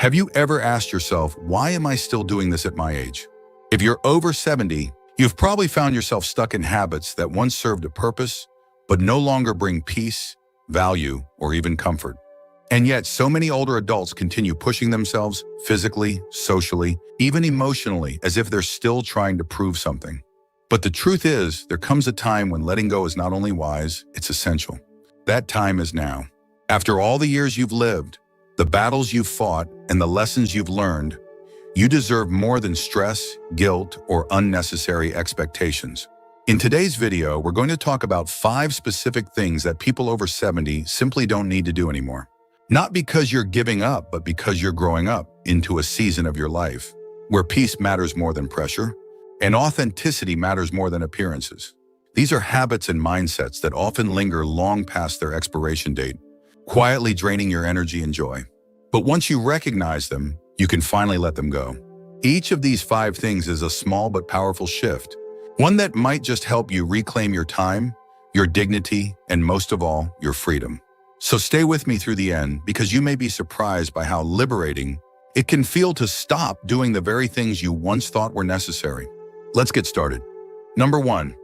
Have you ever asked yourself, why am I still doing this at my age? If you're over 70, you've probably found yourself stuck in habits that once served a purpose, but no longer bring peace, value, or even comfort. And yet, so many older adults continue pushing themselves physically, socially, even emotionally, as if they're still trying to prove something. But the truth is, there comes a time when letting go is not only wise, it's essential. That time is now. After all the years you've lived, the battles you've fought, and the lessons you've learned, you deserve more than stress, guilt, or unnecessary expectations. In today's video, we're going to talk about 5 specific things that people over 70 simply don't need to do anymore. Not because you're giving up, but because you're growing up into a season of your life where peace matters more than pressure and authenticity matters more than appearances. These are habits and mindsets that often linger long past their expiration date, quietly draining your energy and joy. But once you recognize them, you can finally let them go. Each of these 5 things is a small but powerful shift, one that might just help you reclaim your time, your dignity, and most of all, your freedom. So stay with me through the end, because you may be surprised by how liberating it can feel to stop doing the very things you once thought were necessary. Let's get started. Number 1,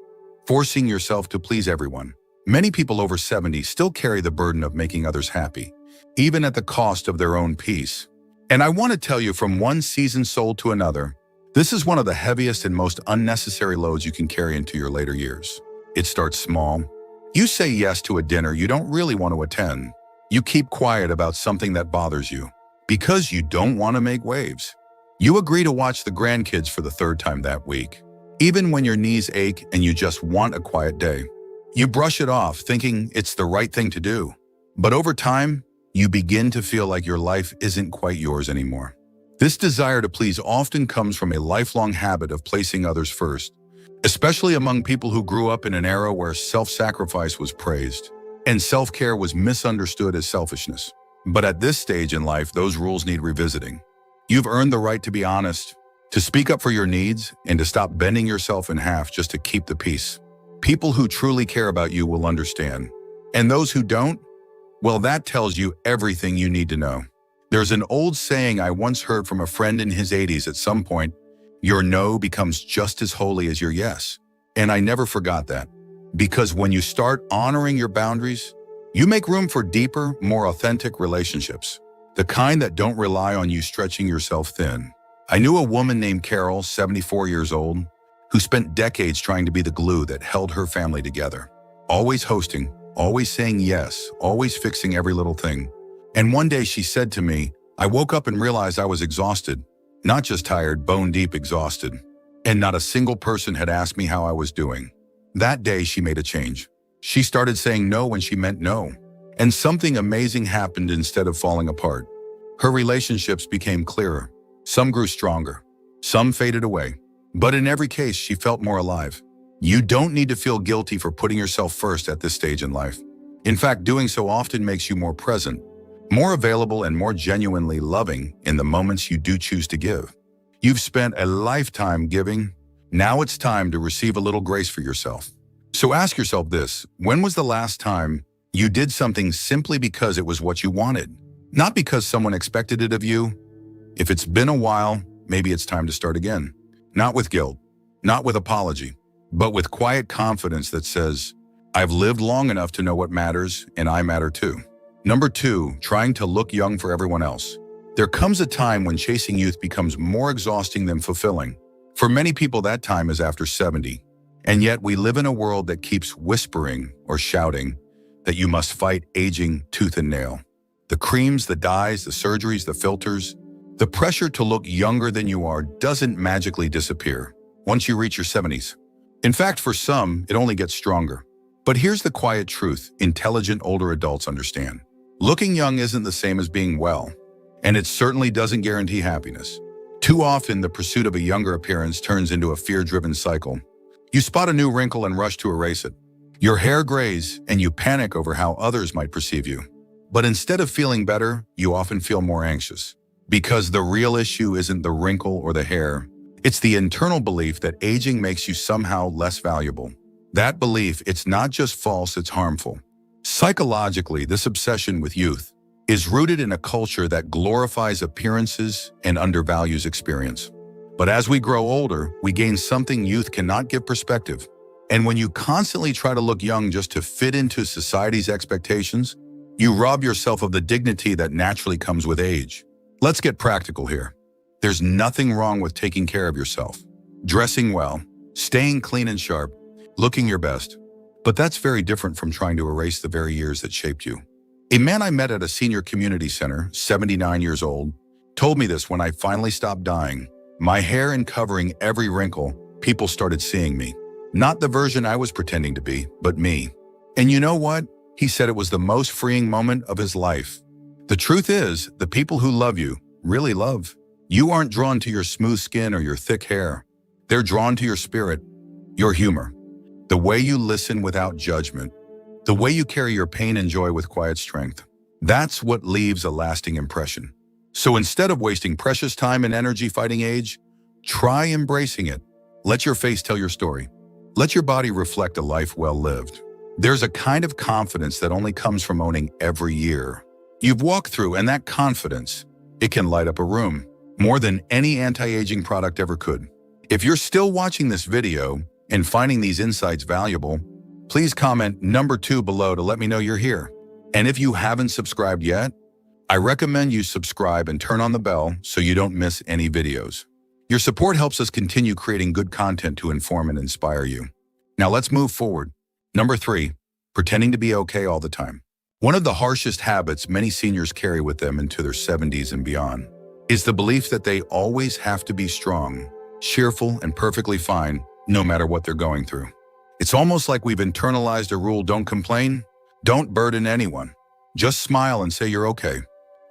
forcing yourself to please everyone. Many people over 70 still carry the burden of making others happy, even at the cost of their own peace. And I want to tell you, from one seasoned soul to another, this is one of the heaviest and most unnecessary loads you can carry into your later years. It starts small. You say yes to a dinner you don't really want to attend. You keep quiet about something that bothers you because you don't want to make waves. You agree to watch the grandkids for the 3rd time that week, even when your knees ache and you just want a quiet day. You brush it off, thinking it's the right thing to do. But over time, you begin to feel like your life isn't quite yours anymore. This desire to please often comes from a lifelong habit of placing others first, especially among people who grew up in an era where self-sacrifice was praised and self-care was misunderstood as selfishness. But at this stage in life, those rules need revisiting. You've earned the right to be honest, to speak up for your needs, and to stop bending yourself in half just to keep the peace. People who truly care about you will understand. And those who don't, well, that tells you everything you need to know. There's an old saying I once heard from a friend in his 80s. At some point, your no becomes just as holy as your yes. And I never forgot that. Because when you start honoring your boundaries, you make room for deeper, more authentic relationships. The kind that don't rely on you stretching yourself thin. I knew a woman named Carol, 74 years old, who spent decades trying to be the glue that held her family together. Always hosting, always saying yes, always fixing every little thing. And one day she said to me, I woke up and realized I was exhausted. Not just tired, bone deep exhausted. And not a single person had asked me how I was doing. That day she made a change. She started saying no when she meant no. And something amazing happened instead of falling apart. Her relationships became clearer. Some grew stronger. Some faded away. But in every case, she felt more alive. You don't need to feel guilty for putting yourself first at this stage in life. In fact, doing so often makes you more present, more available, and more genuinely loving in the moments you do choose to give. You've spent a lifetime giving. Now it's time to receive a little grace for yourself. So ask yourself this: when was the last time you did something simply because it was what you wanted, not because someone expected it of you? If it's been a while, maybe it's time to start again. Not with guilt, not with apology, but with quiet confidence that says, I've lived long enough to know what matters, and I matter too. Number 2, trying to look young for everyone else. There comes a time when chasing youth becomes more exhausting than fulfilling. For many people, that time is after 70. And yet we live in a world that keeps whispering or shouting that you must fight aging tooth and nail. The creams, the dyes, the surgeries, the filters, the pressure to look younger than you are doesn't magically disappear once you reach your 70s. In fact, for some, it only gets stronger. But here's the quiet truth intelligent older adults understand. Looking young isn't the same as being well, and it certainly doesn't guarantee happiness. Too often, the pursuit of a younger appearance turns into a fear-driven cycle. You spot a new wrinkle and rush to erase it. Your hair grays, and you panic over how others might perceive you. But instead of feeling better, you often feel more anxious. Because the real issue isn't the wrinkle or the hair. It's the internal belief that aging makes you somehow less valuable. That belief, it's not just false, it's harmful. Psychologically, this obsession with youth, is rooted in a culture that glorifies appearances and undervalues experience. But as we grow older, we gain something youth cannot give: perspective. And when you constantly try to look young just to fit into society's expectations, you rob yourself of the dignity that naturally comes with age. Let's get practical here. There's nothing wrong with taking care of yourself, dressing well, staying clean and sharp, looking your best. But that's very different from trying to erase the very years that shaped you. A man I met at a senior community center, 79 years old, told me this: when I finally stopped dying, my hair and covering every wrinkle, people started seeing me. Not the version I was pretending to be, but me. And you know what? He said it was the most freeing moment of his life. The truth is, the people who love you really love. You aren't drawn to your smooth skin or your thick hair. They're drawn to your spirit, your humor, the way you listen without judgment, the way you carry your pain and joy with quiet strength. That's what leaves a lasting impression. So instead of wasting precious time and energy fighting age, try embracing it. Let your face tell your story. Let your body reflect a life well lived. There's a kind of confidence that only comes from owning every year you've walked through, and that confidence, it can light up a room more than any anti-aging product ever could. If you're still watching this video and finding these insights valuable, please comment number 2 below to let me know you're here. And if you haven't subscribed yet, I recommend you subscribe and turn on the bell so you don't miss any videos. Your support helps us continue creating good content to inform and inspire you. Now let's move forward. Number 3, pretending to be okay all the time. One of the harshest habits many seniors carry with them into their 70s and beyond is the belief that they always have to be strong, cheerful, and perfectly fine no matter what they're going through. It's almost like we've internalized a rule: don't complain, don't burden anyone, just smile and say you're okay.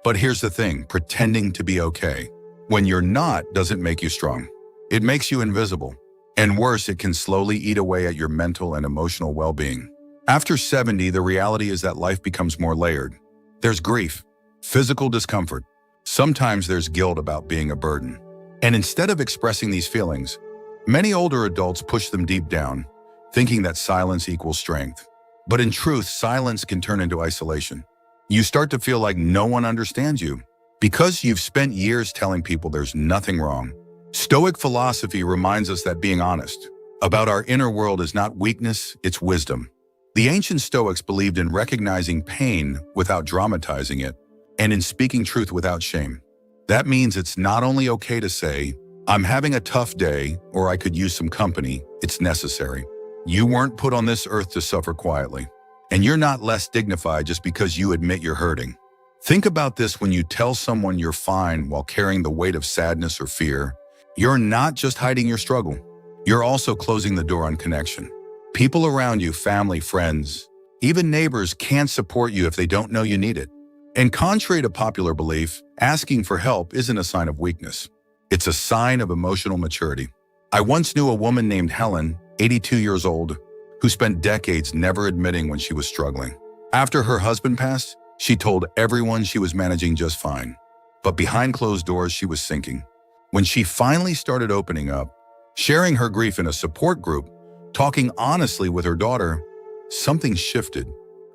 But here's the thing: pretending to be okay when you're not doesn't make you strong. It makes you invisible. And worse, it can slowly eat away at your mental and emotional well-being. After 70, the reality is that life becomes more layered. There's grief, physical discomfort. Sometimes there's guilt about being a burden. And instead of expressing these feelings, many older adults push them deep down, thinking that silence equals strength. But in truth, silence can turn into isolation. You start to feel like no one understands you because you've spent years telling people there's nothing wrong. Stoic philosophy reminds us that being honest about our inner world is not weakness, it's wisdom. The ancient Stoics believed in recognizing pain without dramatizing it and in speaking truth without shame. That means it's not only okay to say, "I'm having a tough day," or "I could use some company." It's necessary. You weren't put on this earth to suffer quietly. And you're not less dignified just because you admit you're hurting. Think about this: when you tell someone you're fine while carrying the weight of sadness or fear, you're not just hiding your struggle. You're also closing the door on connection. People around you, family, friends, even neighbors, can't support you if they don't know you need it. And contrary to popular belief, asking for help isn't a sign of weakness. It's a sign of emotional maturity. I once knew a woman named Helen, 82 years old, who spent decades never admitting when she was struggling. After her husband passed, she told everyone she was managing just fine. But behind closed doors, she was sinking. When she finally started opening up, sharing her grief in a support group, talking honestly with her daughter, something shifted.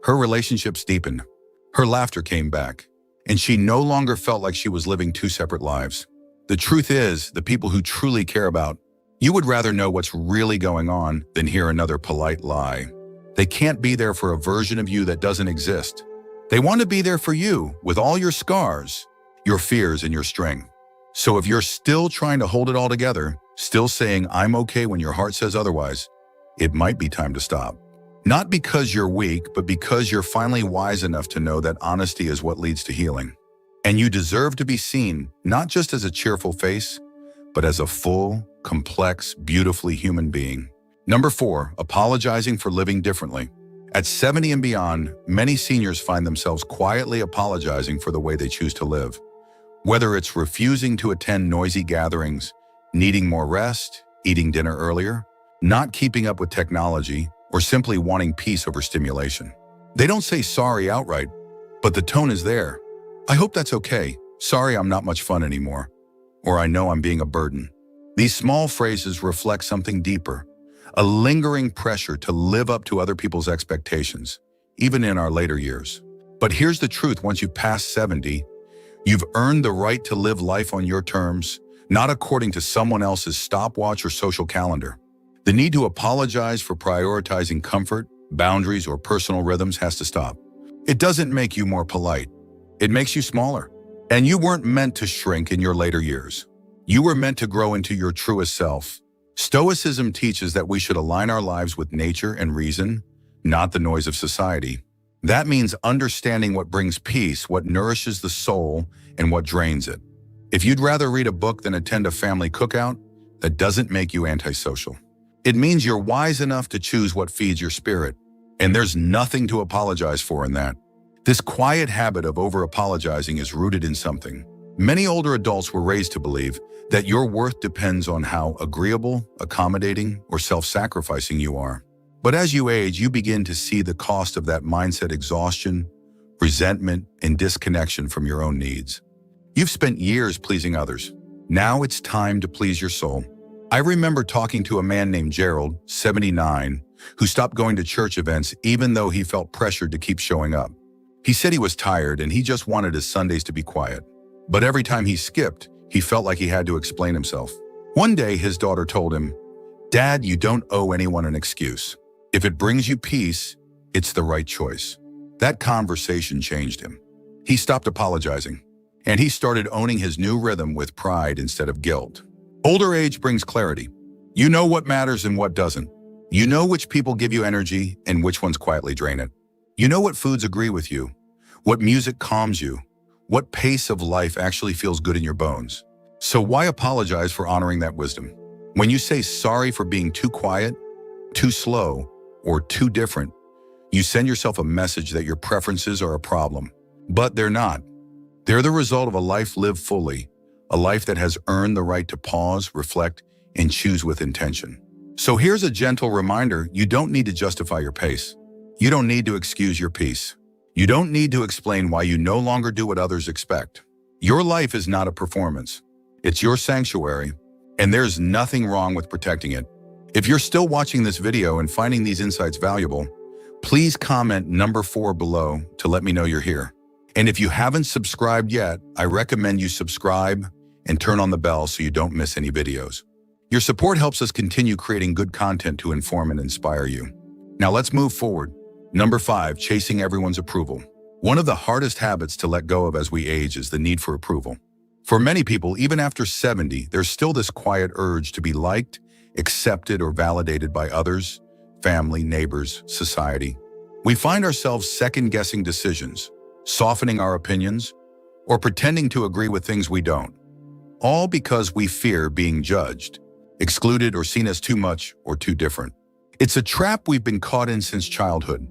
Her relationships deepened. Her laughter came back. And she no longer felt like she was living 2 separate lives. The truth is, the people who truly care about you would rather know what's really going on than hear another polite lie. They can't be there for a version of you that doesn't exist. They want to be there for you with all your scars, your fears, and your strength. So if you're still trying to hold it all together, still saying "I'm okay" when your heart says otherwise, it might be time to stop. Not because you're weak, but because you're finally wise enough to know that honesty is what leads to healing. And you deserve to be seen, not just as a cheerful face, but as a full, complex, beautifully human being. Number 4, apologizing for living differently. At 70 and beyond, many seniors find themselves quietly apologizing for the way they choose to live. Whether it's refusing to attend noisy gatherings, needing more rest, eating dinner earlier, not keeping up with technology, or simply wanting peace over stimulation. They don't say sorry outright, but the tone is there. "I hope that's okay. Sorry, I'm not much fun anymore." Or "I know I'm being a burden." These small phrases reflect something deeper, a lingering pressure to live up to other people's expectations, even in our later years. But here's the truth: once you pass 70, you've earned the right to live life on your terms, not according to someone else's stopwatch or social calendar. The need to apologize for prioritizing comfort, boundaries, or personal rhythms has to stop. It doesn't make you more polite. It makes you smaller. And you weren't meant to shrink in your later years. You were meant to grow into your truest self. Stoicism teaches that we should align our lives with nature and reason, not the noise of society. That means understanding what brings peace, what nourishes the soul, and what drains it. If you'd rather read a book than attend a family cookout, that doesn't make you antisocial. It means you're wise enough to choose what feeds your spirit, and there's nothing to apologize for in that. This quiet habit of over-apologizing is rooted in something. Many older adults were raised to believe that your worth depends on how agreeable, accommodating, or self-sacrificing you are. But as you age, you begin to see the cost of that mindset: exhaustion, resentment, and disconnection from your own needs. You've spent years pleasing others. Now it's time to please your soul. I remember talking to a man named Gerald, 79, who stopped going to church events even though he felt pressured to keep showing up. He said he was tired and he just wanted his Sundays to be quiet. But every time he skipped, he felt like he had to explain himself. One day, his daughter told him, "Dad, you don't owe anyone an excuse. If it brings you peace, it's the right choice." That conversation changed him. He stopped apologizing, and he started owning his new rhythm with pride instead of guilt. Older age brings clarity. You know what matters and what doesn't. You know which people give you energy and which ones quietly drain it. You know what foods agree with you, what music calms you, what pace of life actually feels good in your bones. So why apologize for honoring that wisdom? When you say sorry for being too quiet, too slow, or too different, you send yourself a message that your preferences are a problem. But they're not. They're the result of a life lived fully, a life that has earned the right to pause, reflect, and choose with intention. So here's a gentle reminder: you don't need to justify your pace. You don't need to excuse your peace. You don't need to explain why you no longer do what others expect. Your life is not a performance. It's your sanctuary, and there's nothing wrong with protecting it. If you're still watching this video and finding these insights valuable, please comment number 4 below to let me know you're here. And if you haven't subscribed yet, I recommend you subscribe and turn on the bell so you don't miss any videos. Your support helps us continue creating good content to inform and inspire you. Now let's move forward. Number 5, chasing everyone's approval. One of the hardest habits to let go of as we age is the need for approval. For many people, even after 70, there's still this quiet urge to be liked, accepted, or validated by others, family, neighbors, society. We find ourselves second-guessing decisions, softening our opinions, or pretending to agree with things we don't. All because we fear being judged, excluded, or seen as too much or too different. It's a trap we've been caught in since childhood,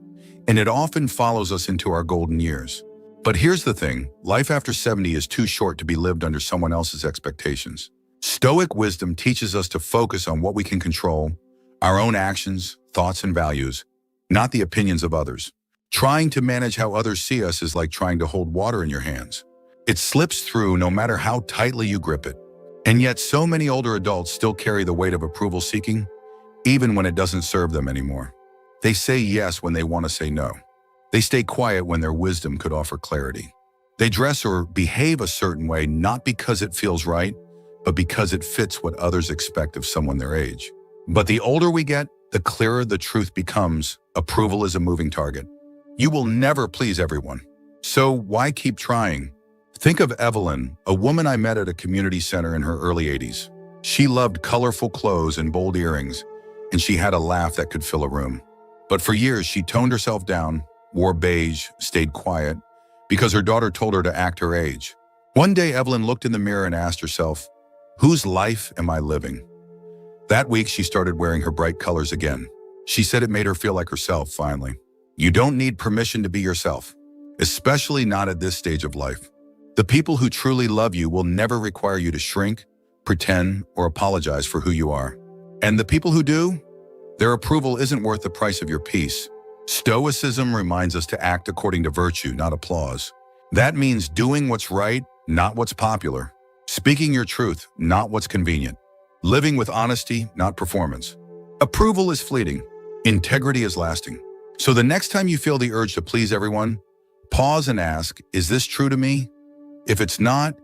and it often follows us into our golden years. But here's the thing: life after 70 is too short to be lived under someone else's expectations. Stoic wisdom teaches us to focus on what we can control, our own actions, thoughts, and values, not the opinions of others. Trying to manage how others see us is like trying to hold water in your hands. It slips through no matter how tightly you grip it. And yet so many older adults still carry the weight of approval seeking, even when it doesn't serve them anymore. They say yes when they want to say no. They stay quiet when their wisdom could offer clarity. They dress or behave a certain way not because it feels right, but because it fits what others expect of someone their age. But the older we get, the clearer the truth becomes: approval is a moving target. You will never please everyone. So why keep trying? Think of Evelyn, a woman I met at a community center in her early 80s. She loved colorful clothes and bold earrings, and she had a laugh that could fill a room. But for years, she toned herself down, wore beige, stayed quiet, because her daughter told her to act her age. One day, Evelyn looked in the mirror and asked herself, "Whose life am I living?" That week, she started wearing her bright colors again. She said it made her feel like herself, finally. You don't need permission to be yourself, especially not at this stage of life. The people who truly love you will never require you to shrink, pretend, or apologize for who you are. And the people who do, their approval isn't worth the price of your peace. Stoicism reminds us to act according to virtue, not applause. That means doing what's right, not what's popular. Speaking your truth, not what's convenient. Living with honesty, not performance. Approval is fleeting. Integrity is lasting. So the next time you feel the urge to please everyone, Pause and ask, is this true to me? If it's not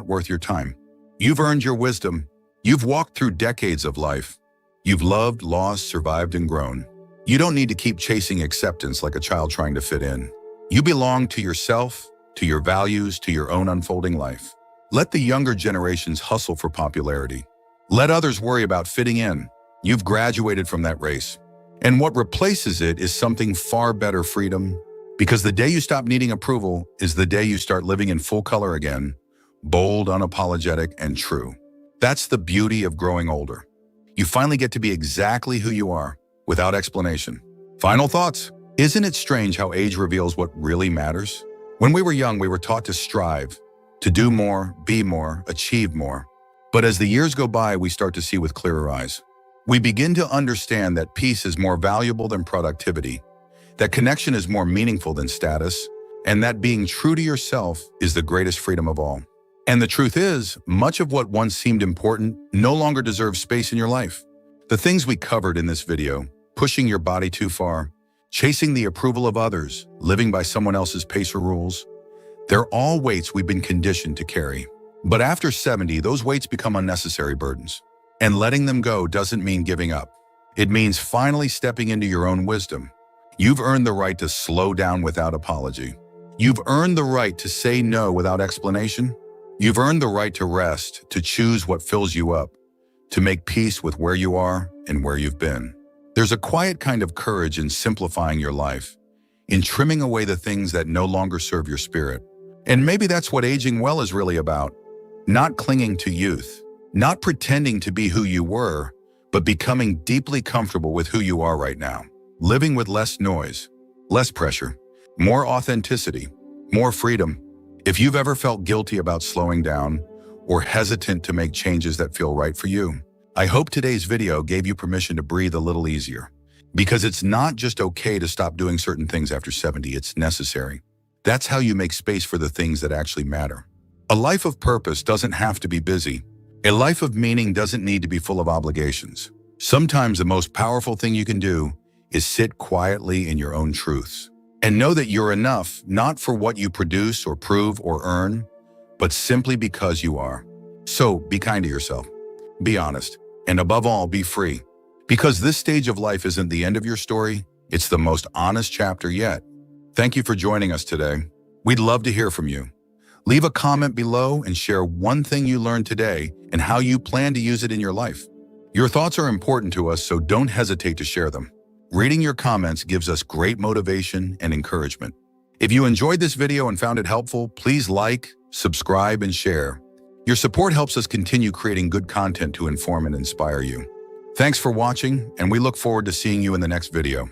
worth your time. You've earned your wisdom. You've walked through decades of life. You've loved, lost, survived, and grown. You don't need to keep chasing acceptance like a child trying to fit in. You belong to yourself, to your values, to your own unfolding life. Let the younger generations hustle for popularity. Let others worry about fitting in. You've graduated from that race. And what replaces it is something far better: freedom. Because the day you stop needing approval is the day you start living in full color again, bold, unapologetic, and true. That's the beauty of growing older. You finally get to be exactly who you are, without explanation. Final thoughts. Isn't it strange how age reveals what really matters? When we were young, we were taught to strive, to do more, be more, achieve more. But as the years go by, we start to see with clearer eyes. We begin to understand that peace is more valuable than productivity, that connection is more meaningful than status, and that being true to yourself is the greatest freedom of all. And the truth is, much of what once seemed important no longer deserves space in your life. The things we covered in this video, pushing your body too far, chasing the approval of others, living by someone else's pace or rules, they're all weights we've been conditioned to carry. But after 70, those weights become unnecessary burdens. And letting them go doesn't mean giving up. It means finally stepping into your own wisdom. You've earned the right to slow down without apology. You've earned the right to say no without explanation. You've earned the right to rest, to choose what fills you up, to make peace with where you are and where you've been. There's a quiet kind of courage in simplifying your life, in trimming away the things that no longer serve your spirit. And maybe that's what aging well is really about. Not clinging to youth, not pretending to be who you were, but becoming deeply comfortable with who you are right now. Living with less noise, less pressure, more authenticity, more freedom. If you've ever felt guilty about slowing down or hesitant to make changes that feel right for you, I hope today's video gave you permission to breathe a little easier. Because it's not just okay to stop doing certain things after 70, it's necessary. That's how you make space for the things that actually matter. A life of purpose doesn't have to be busy. A life of meaning doesn't need to be full of obligations. Sometimes the most powerful thing you can do is sit quietly in your own truths and know that you're enough, not for what you produce or prove or earn, but simply because you are. So be kind to yourself, be honest, and above all, be free. Because this stage of life isn't the end of your story, it's the most honest chapter yet. Thank you for joining us today. We'd love to hear from you. Leave a comment below and share one thing you learned today and how you plan to use it in your life. Your thoughts are important to us, so don't hesitate to share them. Reading your comments gives us great motivation and encouragement. If you enjoyed this video and found it helpful, please like, subscribe, and share. Your support helps us continue creating good content to inform and inspire you. Thanks for watching, and we look forward to seeing you in the next video.